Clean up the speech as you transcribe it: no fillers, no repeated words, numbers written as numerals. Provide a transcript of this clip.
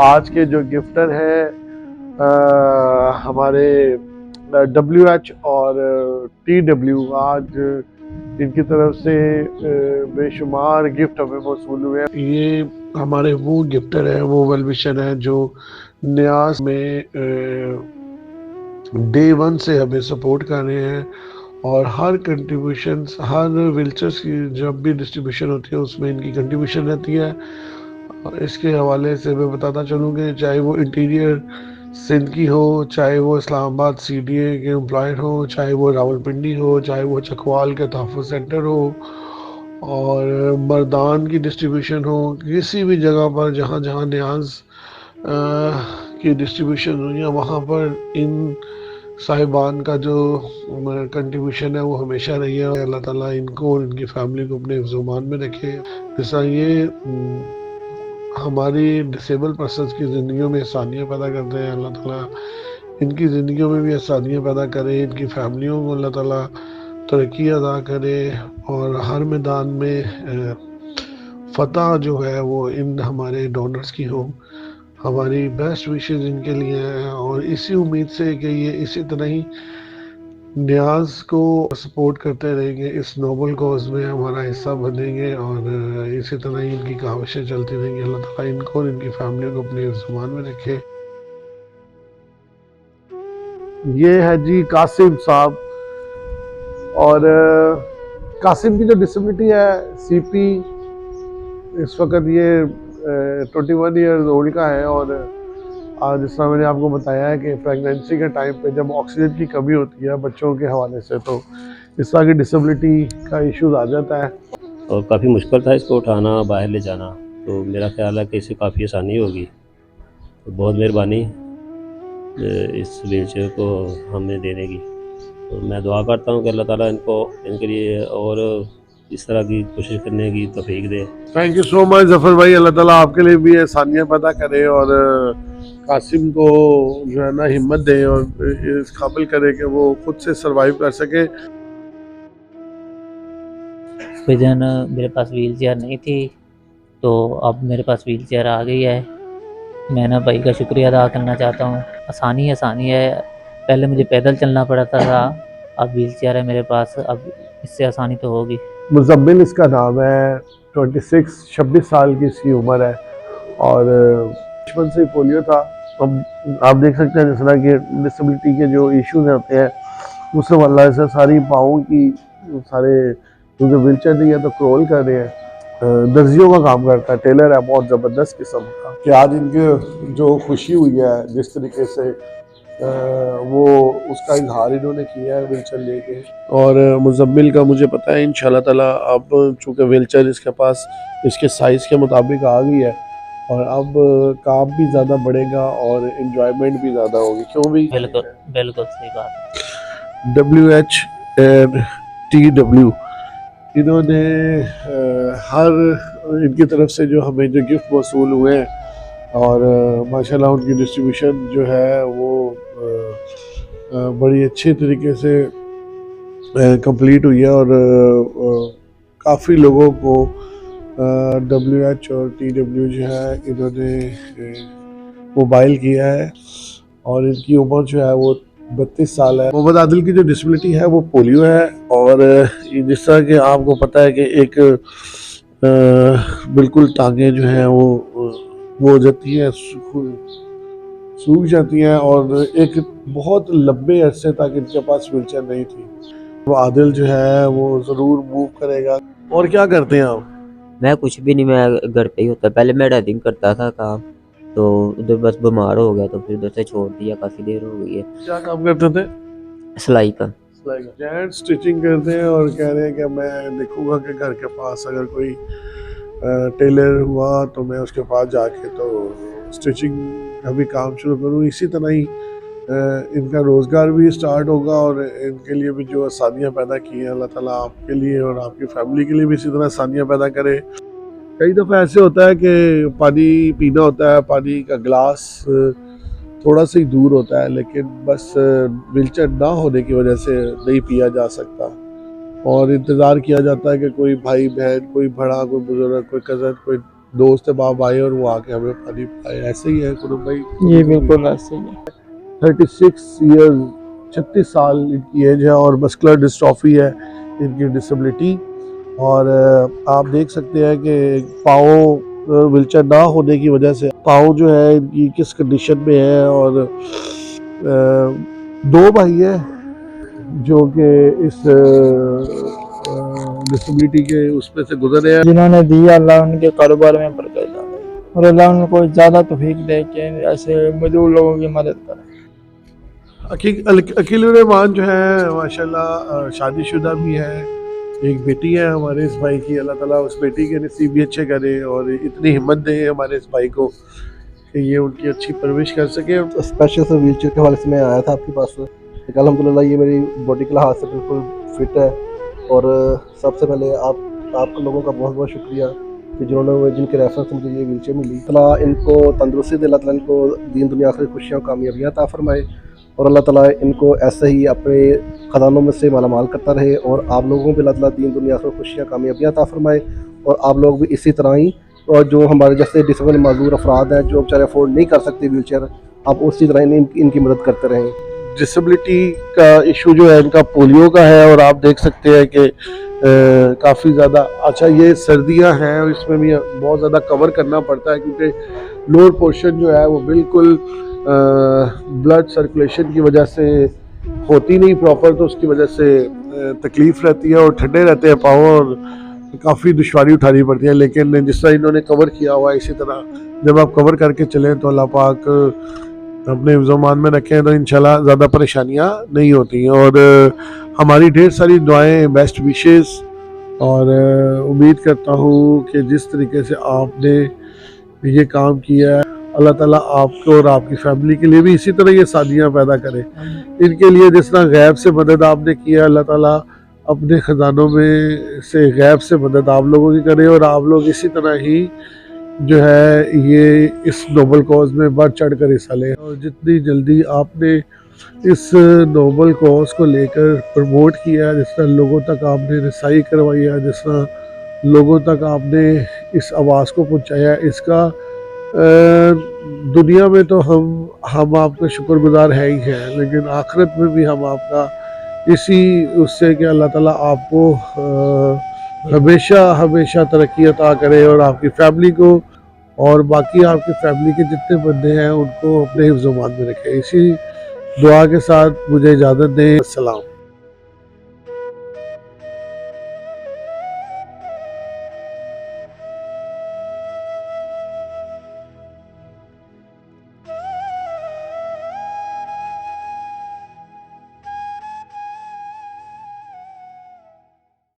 आज के जो गिफ्टर हैं हमारे WH और TW, आज इनकी तरफ से बेशुमार गिफ्ट हमें मौसूल हुए हैं। ये हमारे वो गिफ्टर हैं, वो वेल विशर हैं जो न्यास में डे 1 से हमें सपोर्ट कर रहे हैं और हर कंट्रीब्यूशन, हर व्हीलचेयर्स की जब भी डिस्ट्रीब्यूशन होती है उसमें इनकी कंट्रीब्यूशन रहती है। इसके हवाले से मैं बताता चलूँ कि चाहे वो इंटीरियर सिंध की हो, चाहे वो इस्लामाबाद CDA के एम्प्लॉयड हो, चाहे वो रावलपिंडी हो, चाहे वो चकवाल के तहफ़्फ़ुज़ सेंटर हो और मर्दान की डिस्ट्रीब्यूशन हो, किसी भी जगह पर जहाँ जहाँ न्याज की डिस्ट्रीब्यूशन हुई है वहाँ पर इन साहिबान का जो कंट्रीब्यूशन है वो हमेशा रही है। अल्लाह ताला इनको और इनकी फैमिली को अपने ज़ुबान में रखे। जैसा ये हमारी डिसेबल पर्सन्स की ज़िंदगियों में आसानियाँ पैदा करते हैं, अल्लाह ताला इनकी ज़िंदगियों में भी आसानियाँ पैदा करे, इनकी फैमिलियों को अल्लाह ताला तरक्की अदा करे और हर मैदान में फ़तह जो है वो इन हमारे डोनर्स की हो। हमारी बेस्ट विशेज़ इनके लिए हैं और इसी उम्मीद से कि ये इसी तरह ही न्याज को सपोर्ट करते रहेंगे, इस नोबल कॉज में हमारा हिस्सा बनेंगे और इसी तरह ही इनकी काविशें चलती रहेंगी। अल्लाह ताला इनको और इनकी फैमिली को अपने ज़ुबान में रखे। ये है जी कासिम साहब, और कासिम की जो डिसेबिलिटी है CP, इस वक्त ये 21 ईयर्स ओल्ड का है और जिस तरह मैंने आपको बताया है कि प्रेगनेंसी के टाइम पे जब ऑक्सीजन की कमी होती है बच्चों के हवाले से, तो इस तरह की डिसेबिलिटी का इश्यूज आ जाता है और काफ़ी मुश्किल था इसको उठाना, बाहर ले जाना। तो मेरा ख्याल है कि इससे काफ़ी आसानी होगी। तो बहुत मेहरबानी इस व्हीलचेयर को हमें देने की। तो मैं दुआ करता हूँ कि अल्लाह ताला इनके लिए और इस तरह की कोशिश करने की तौफीक दे। Thank you so much Zafar भाई, अल्लाह ताला आपके लिए भी आसानियाँ पैदा करे और कासिम को जो है ना हिम्मत दे और इस काबिल करे कि वो खुद से सरवाइव कर सके। कोई दिन मेरे पास व्हील चेयर नहीं थी, तो अब मेरे पास व्हील चेयर आ गई है। मैं ना भाई का शुक्रिया अदा करना चाहता हूँ। आसानी है, पहले मुझे पैदल चलना पड़ता था, अब व्हील चेयर है मेरे पास, अब इससे आसानी तो होगी। मुज़म्मिल इसका नाम है, 26 साल की इसकी उम्र है और बचपन से पोलियो था। अब आप देख सकते हैं जिस तरह के डिसेबिलिटी के जो इश्यूज होते हैं उससे वाला से सारी पाँव की सारे, क्योंकि व्हीलचेयर नहीं है तो क्रोल कर रहे हैं। दर्जियों का काम करता है, टेलर है, बहुत ज़बरदस्त किस्म का। कि आज इनकी जो खुशी हुई है जिस तरीके से वो उसका इजहार इन्होंने किया है व्हीलचेयर लेके। और मुज़म्मिल का मुझे पता है इंशाल्लाह ताला अब चूँकि व्हीलचेयर इसके पास इसके साइज़ के मुताबिक आ गई है और अब काम भी ज़्यादा बढ़ेगा और एंजॉयमेंट भी ज़्यादा होगी। क्यों भी? बिल्कुल बिल्कुल सही बात है। WH और TW इन्होंने हर इनकी तरफ से जो हमें जो गिफ्ट मौसूल हुए हैं और माशाल्लाह उनकी डिस्ट्रीब्यूशन जो है वो बड़ी अच्छे तरीके से कंप्लीट हुई है और काफ़ी लोगों को WH और TW जो है इन्होंने मोबाइल किया है और इनकी उम्र जो है वो 32 साल है। मोहम्मद आदिल की जो डिसेबिलिटी है वो पोलियो है और जिस तरह के आपको पता है कि एक बिल्कुल टांगे जो हैं वो हो जाती है, सूख जाती हैं और एक बहुत लंबे अरसे तक इनके पास व्हीलचेयर नहीं थी। वो आदिल जो है वो ज़रूर मूव करेगा। और क्या करते हैं आप? मैं कुछ भी नहीं, मैं घर पे ही होता। पहले मैं ड्राइविंग करता था काम, तो उधर बस बीमार हो गया तो फिर उधर से छोड़ दिया, काफ़ी देर हो गई है। क्या काम करते थे? सिलाई का। जेंट्स स्टिचिंग करते हैं और कह रहे हैं कि मैं देखूंगा कि घर के पास अगर कोई टेलर हुआ तो मैं उसके पास जाके तो स्टिचिंग का भी काम शुरू करूँ। इसी तरह ही इनका रोज़गार भी स्टार्ट होगा और इनके लिए भी जो आसानियाँ पैदा की हैं अल्लाह ताला आपके लिए और आपकी फैमिली के लिए भी इसी तरह आसानियाँ पैदा करे। कई दफ़ा ऐसे होता है कि पानी पीना होता है, पानी का गिलास थोड़ा सा ही दूर होता है, लेकिन बस व्हीलचेयर ना होने की वजह से नहीं पिया जा सकता और इंतज़ार किया जाता है कि कोई भाई बहन, कोई बड़ा, कोई बुजुर्ग, कोई कज़न, कोई दोस्त बाप आए और वो आके हमें पानी पिलाए। ऐसे ही है कुरुब भाई, ये बिल्कुल ऐसे ही है। 36 ईयर्स 36 साल इनकी एज है और मस्कुलर डिस्ट्रॉफी है इनकी डिसेबिलिटी। और आप देख सकते हैं कि पाँव व्हीलचेयर ना होने की वजह से पाँव जो है इनकी किस कंडीशन में है। और 2 भाई है जो कि इस डिसेबिलिटी के उसमें से गुजरे हैं। जिन्होंने दिया अल्लाह उनके कारोबार में बरकत डाले और अल्लाह उनको ज़्यादा तौफीक दे के ऐसे मजदूर लोगों की मदद करे। अकील रहमान जो है माशाल्लाह शादीशुदा भी है, एक बेटी है हमारे इस भाई की। अल्लाह ताला उस बेटी के नसीब भी अच्छे करे और इतनी हिम्मत दे हमारे इस भाई को कि ये उनकी अच्छी परवरिश कर सके। स्पेशल से व्हील चेयर के हवाले से मैं आया था आपके पास। अल्हम्दुलिल्लाह ये मेरी बॉडी के लिहाज से बिल्कुल फिट है। और सबसे पहले आप लोगों का बहुत बहुत शुक्रिया कि जिनके रेफरेंस से मुझे ये व्हील चेयर मिली। अल्लाह इनको तंदुरुस्ती दे, अल्लाह ताला इनको दीन दुनिया आखिरत खुशियाँ और कामयाबियाँ अता फरमाए और अल्लाह ताला इनको ऐसे ही अपने ख़जानों में से मालामाल करता रहे और आप लोगों को भी अल्लाह ताला दीन दुनिया आखिरत खुशियाँ कामयाबियाँ अता फरमाए और आप लोग भी इसी तरह ही। और जो हमारे जैसे डिसेबल माजूर अफराद हैं जो बेचारे अफोर्ड नहीं कर सकते व्हील चेयर, आप उसी तरह इनकी मदद करते रहें। डिसेबिलिटी का इशू जो है इनका पोलियो का है और आप देख सकते हैं कि काफ़ी ज़्यादा अच्छा ये सर्दियां हैं और इसमें भी बहुत ज़्यादा कवर करना पड़ता है क्योंकि लोअर पोर्शन जो है वो बिल्कुल ब्लड सर्कुलेशन की वजह से होती नहीं प्रॉपर, तो उसकी वजह से तकलीफ़ रहती है और ठंडे रहते हैं पाँव और काफ़ी दुश्वारी उठानी पड़ती है। लेकिन जिस तरह इन्होंने कवर किया हुआ है इसी तरह जब आप कवर करके चलें तो अल्लाह पाक अपने ज़मान में रखें तो इंशाल्लाह ज़्यादा परेशानियां नहीं होती हैं। और हमारी ढेर सारी दुआएं, बेस्ट विशेस और उम्मीद करता हूँ कि जिस तरीके से आपने ये काम किया है अल्लाह ताला आपको और आपकी फैमिली के लिए भी इसी तरह ये शादियाँ पैदा करे। इनके लिए जिस तरह गैब से मदद आपने किया अल्लाह ताला अपने ख़जानों में से गैब से मदद आप लोगों की करे और आप लोग इसी तरह ही जो है ये इस नोबल कॉज में बढ़ चढ़ कर हिस्सा लें। और जितनी जल्दी आपने इस नोबल कॉज को लेकर प्रमोट किया, जिस तरह लोगों तक आपने रसाई करवाई है, जिस तरह लोगों तक आपने इस आवाज़ को पहुंचाया, इसका दुनिया में तो हम आपके शुक्रगुजार है ही हैं, लेकिन आखिरत में भी हम आपका इसी उससे कि अल्लाह ताला आपको हमेशा तरक्की अता करे और आपकी फैमिली को और बाकी आपकी फैमिली के जितने बंदे हैं उनको अपने हिफ्ज़-ओ-मान में रखे। इसी दुआ के साथ मुझे इजाज़त दें। अस्सलाम।